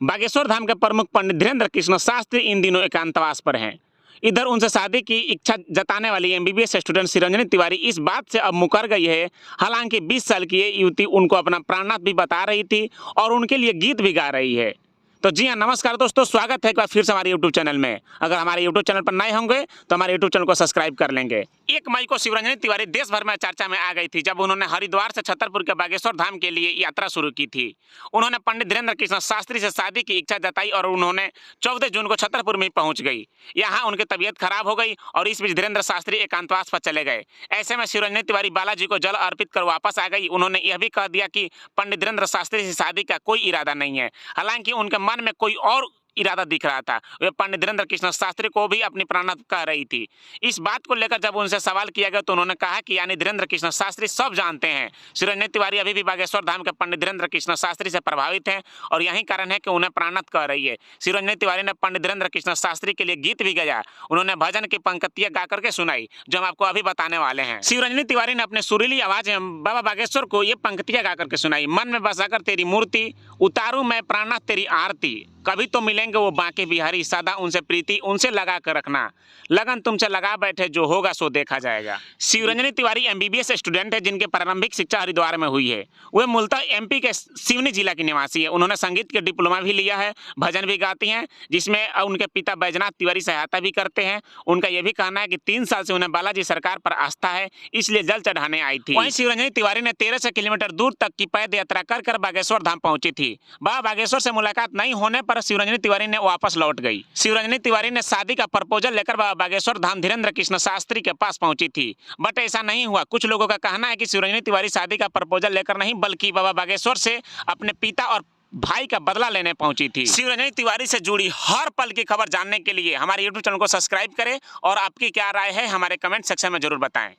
बागेश्वर धाम के प्रमुख पंडित धीरेन्द्र कृष्ण शास्त्री इन दिनों एकांतवास पर हैं। इधर उनसे शादी की इच्छा जताने वाली एमबीबीएस स्टूडेंट श्रीरंजनी तिवारी इस बात से अब मुकर गई है। हालांकि 20 साल की ये युवती उनको अपना प्राणनाथ भी बता रही थी और उनके लिए गीत भी गा रही है। तो जी हाँ, नमस्कार दोस्तों, स्वागत है एक बार फिर से हमारे यूट्यूब चैनल में। अगर हमारे यूट्यूब चैनल पर नए होंगे तो हमारे यूट्यूब चैनल को सब्सक्राइब कर लेंगे। 1 मई को श्रीरंजनी तिवारी देश भर में चर्चा में आ गई थी जब उन्होंने हरिद्वार से छतरपुर के बागेश्वर धाम के लिए यात्रा शुरू की थी। उन्होंने पंडित धीरेन्द्र कृष्ण शास्त्री से शादी की इच्छा जताई और उन्होंने 14 जून को छतरपुर में पहुंच गई। यहाँ उनकी तबीयत खराब हो गई और इस बीच धीरेन्द्र शास्त्री एकांतवास पर चले गए। ऐसे में श्रीरंजनी तिवारी बालाजी को जल अर्पित कर वापस आ गई। उन्होंने यह भी कह दिया कि पंडित धीरेन्द्र शास्त्री से शादी का कोई इरादा नहीं है। हालांकि उनके मन में कोई और इरादा दिख रहा था। वे पंडित धीरेन्द्र कृष्ण शास्त्री को भी अपनी प्राणनाथ कह रही थी। इस बात को लेकर जब उनसे सवाल किया गया तो उन्होंने कहा कि यानी धीरेन्द्र कृष्ण शास्त्री सब जानते हैं। श्रीरंजनी तिवारी अभी भी बागेश्वर धाम के पंडित धीरेन्द्र कृष्ण शास्त्री से प्रभावित हैं और यही कारण है कि उन्हें प्राणनाथ कह रही है। श्रीरंजनी तिवारी ने पंडित धीरेन्द्र कृष्ण शास्त्री के लिए गीत भी गाया। उन्होंने भजन की पंक्तियां गा करके सुनाई जो हम आपको अभी बताने वाले हैं। श्रीरंजनी तिवारी ने अपने सुरीली आवाज में बाबा बागेश्वर को ये पंक्तियां गा करके सुनाई। मन में बसाकर तेरी मूर्ति उतारू मैं प्राणनाथ तेरी आरती, कभी तो मिलेंगे वो बांके बिहारी, सदा उनसे प्रीति उनसे लगा कर रखना, लगन तुमसे लगा बैठे जो होगा सो देखा जाएगा। श्रीरंजनी तिवारी एमबीबीएस स्टूडेंट है जिनके प्रारंभिक शिक्षा हरिद्वार में हुई है। वे मूलतः एमपी के सिवनी जिला की निवासी है। उन्होंने संगीत के डिप्लोमा भी लिया है, भजन भी गाती हैं जिसमें उनके पिता बैजनाथ तिवारी सहायता भी करते हैं। उनका यह भी कहना है कि 3 साल से उन्हें बालाजी सरकार पर आस्था है, इसलिए जल चढ़ाने आई थी। वहीं श्रीरंजनी तिवारी ने 1300 किलोमीटर दूर तक की पैद यात्रा कर बागेश्वर धाम पहुंची थी। बाबा बागेश्वर से मुलाकात नहीं होने पर श्रीरंजनी तिवारी ने वापस लौट गई। श्रीरंजनी तिवारी ने शादी का प्रपोजल लेकर बाबा बागेश्वर धाम धीरेन्द्र कृष्ण शास्त्री के पास पहुंची थी, बट ऐसा नहीं हुआ। कुछ लोगों का कहना है कि श्रीरंजनी तिवारी शादी का प्रपोजल लेकर नहीं बल्कि बाबा बागेश्वर से अपने पिता और भाई का बदला लेने पहुंची थी। श्रीरंजनी तिवारी से जुड़ी हर पल की खबर जानने के लिए हमारे यूट्यूब चैनल को सब्सक्राइब करें और आपकी क्या राय है हमारे कमेंट सेक्शन में जरूर बताएं।